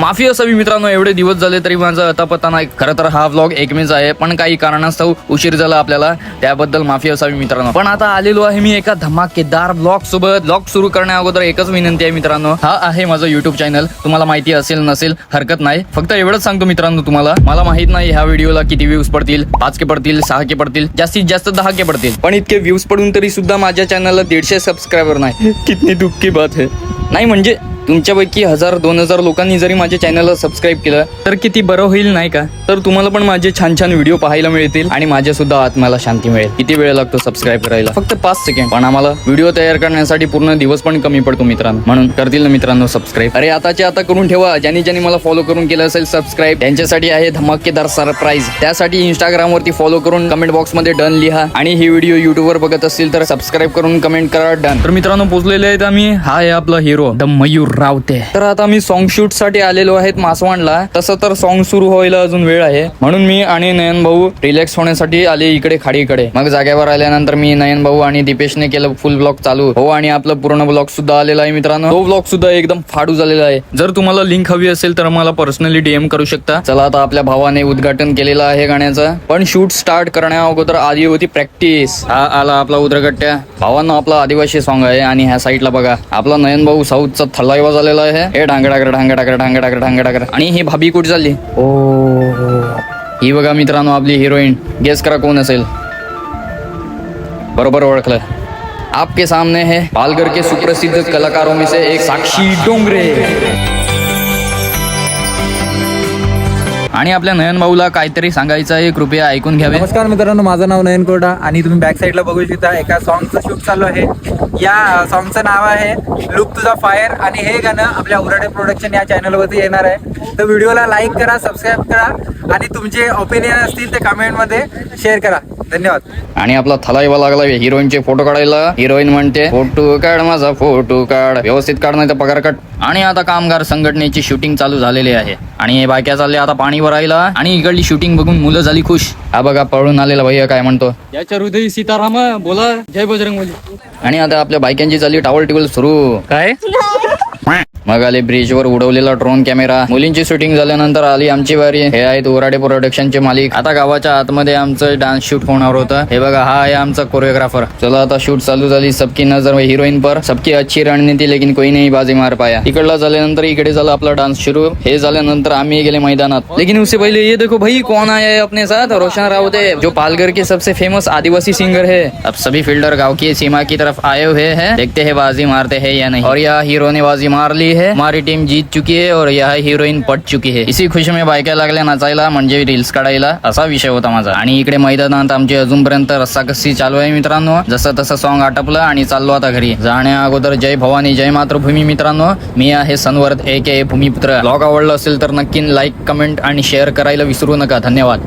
माफी असावी मित्रांनो, एवढे दिवस झाले तरी माझा अता पत्ता नाही. खरं तर हा व्लॉग एकमेच आहे, पण काही कारणास्तव उशीर झाला आपल्याला, त्याबद्दल माफी असावी मित्रांनो. पण आता आलेलो आहे मी एका धमाकेदार ब्लॉग सोबत. ब्लॉग सुरू करण्या अगोदर एकच विनंती आहे मित्रांनो, हा आहे माझं युट्यूब चॅनल. तुम्हाला माहिती असेल नसेल हरकत नाही, फक्त एवढंच सांगतो मित्रांनो तुम्हाला, मला माहित नाही ह्या व्हिडिओला किती व्ह्यूज पडतील, 5K पडतील, 6K पडतील, जास्तीत जास्त 10K पडतील. पण इतके व्ह्यूज पडून तरी सुद्धा माझ्या चॅनलला 150 सबस्क्रायबर नाही. कितनी दुःख की बात है. नाही म्हणजे तुमच्यापैकी 1000-2000 लोकांनी जरी माझ्या चॅनलला सबस्क्राईब केलं तर किती बरं होईल नाही का. तर तुम्हाला पण माझे छान छान व्हिडिओ पाहायला मिळतील आणि माझ्या सुद्धा आत्म्याला शांती मिळेल. किती वेळ लागतो सबस्क्राईब करायला? फक्त 5 सेकंड. पण आम्हाला व्हिडिओ तयार करण्यासाठी पूर्ण दिवस पण कमी पडतो मित्रांनो. म्हणून करतील ना मित्रांनो सबस्क्राईब? अरे आताच्या आता करून ठेवा. ज्यांनी मला फॉलो करून केलं असेल सबस्क्राईब, त्यांच्यासाठी आहे धमाकेदार सरप्राईज. त्यासाठी इंस्टाग्राम वरती फॉलो करून कमेंट बॉक्स मध्ये डन लिहा आणि ही व्हिडिओ युट्यूब वर बघत असतील तर सबस्क्राईब करून कमेंट करा डन. तर मित्रांनो पोहोचलेले आहेत आम्ही. हा आहे आपला हिरो द मयूर रावते. तर आता मी सॉन्ग शूट साठी आलेलो आहेत मासवांडला. तसं तर सॉन्ग सुरू व्हायला अजून वेळ आहे, म्हणून मी आणि नयन भाऊ रिलॅक्स होण्यासाठी आले इकडे खाडीकडे. मग जागेवर आल्यानंतर मी, नयन भाऊ आणि दीपेशने केलं फुल ब्लॉग चालू. हो, आणि आपलं पूर्ण ब्लॉग सुद्धा आलेला आहे मित्रांनो. तो ब्लॉग सुद्धा एकदम फाडू झालेला आहे. जर तुम्हाला लिंक हवी असेल तर मला पर्सनली DM करू शकता. चला आता आपल्या भावाने उद्घाटन केलेलं आहे गाण्याचं, पण शूट स्टार्ट करण्या अगोदर आधी होती प्रॅक्टिस. हा आला आपला उद्रगट्ट्या. भावांना आपला आदिवासी सॉन्ग आहे आणि ह्या साईडला बघा आपला नयन भाऊ साऊथचा थल्लाईवा झालेला आहे. हे ढांगडाकर ढांगडाकर ढांगडाकर ढांगडाकर. आणि ही भाभी कुठे चालली? ओ ही बघा मित्रांनो आपली हिरोईन. गेस करा कोण असेल? बरोबर ओळखलं. आपके सामने है पालघर के सुप्रसिद्ध कलाकारों में से एक साक्षी डोंगरे. आणि आपल्या नयन भाऊला काहीतरी सांगायचं आहे, कृपया ऐकून घ्यावे. नमस्कार मित्रांनो, माझं नाव नयन कोरडा आणि तुम्ही बॅक साईडला बघू शकता एका सॉन्गचं शूट चालू आहे. या सॉन्गचं नाव आहे लुक तुझा फायर आणि हे गाणं आपल्या उराडे प्रोडक्शन या चॅनलवरती येणार आहे. तर व्हिडिओला लाईक करा, सबस्क्राईब करा आणि तुमचे ओपिनियन असतील ते कमेंटमध्ये शेअर करा. धन्यवाद. आणि आपला थलाईवा लागला हिरोईनचे फोटो काढायला. हिरोईन म्हणते फोटो काढ माझा, फोटो काढ, व्यवस्थित काढ नाही तर पगार कट. आणि आता कामगार संघटनेची शूटिंग चालू झालेली आहे आणि हे बायक्या चालले आता पाणी भरायला. आणि इकडली शूटिंग बघून मुलं झाली खुश. हा बघा पळून आलेला भैया काय म्हणतो, याच्या हृदय सीताराम बोला जय बजरंगबली. आणि आता आपल्या बायकांची चालली टावल टिवल सुरू. काय मग आले ब्रिजवर उडवलेला ड्रोन कॅमेरा. मुलींची शूटिंग झाल्यानंतर आली आमची बारी. हे आहेत उराडे प्रोडक्शनचे मालिक. आता गावाच्या आतमध्ये आमचं डान्स शूट होणार होतं. हे बघा हा आहे आमचा कोरिओग्राफर. चला आता शूट चालू झाली. सबकी नजर हिरोईन पर. सबकी अच्छी रणनीति लेकिन कोई नहीं बाजी मार पाया. इकडला झाल्यानंतर इकडे झाला आपला डान्स सुरू. हे झाल्यानंतर आम्ही गेले मैदानात. लेकिन उससे पहले ये देखो भाई कौन आया है अपने साथ. रोशन रावत है जो पालघर के सबसे फेमस आदिवासी सिंगर है. अब सभी फील्डर गाँव की सीमा की तरफ आए हुए हैं. देखते हैं बाजी मारते हैं या नहीं. और यह हीरो ने बाजी मार ली है. हमारी टीम जीत चुकी है और यह हिरोईन पट चुकी है. इसी खुशी में बायका लागल्या नाचायला म्हणजे रील्स काढायला. असा विषय होता माझा. आणि इकडे मैदानात आमची अजूनपर्यंत रस्साकस्सी चालू आहे मित्रांनो. जसं तसं सॉन्ग आटपलं आणि चाललो आता घरी. जाण्या अगोदर जय भवानी जय मातृभूमी मित्रांनो. मी आहे संवर्ध AK भूमिपुत्र. ब्लॉग आवडला असेल तर नक्की लाईक, कमेंट आणि शेअर करायला विसरू नका. धन्यवाद.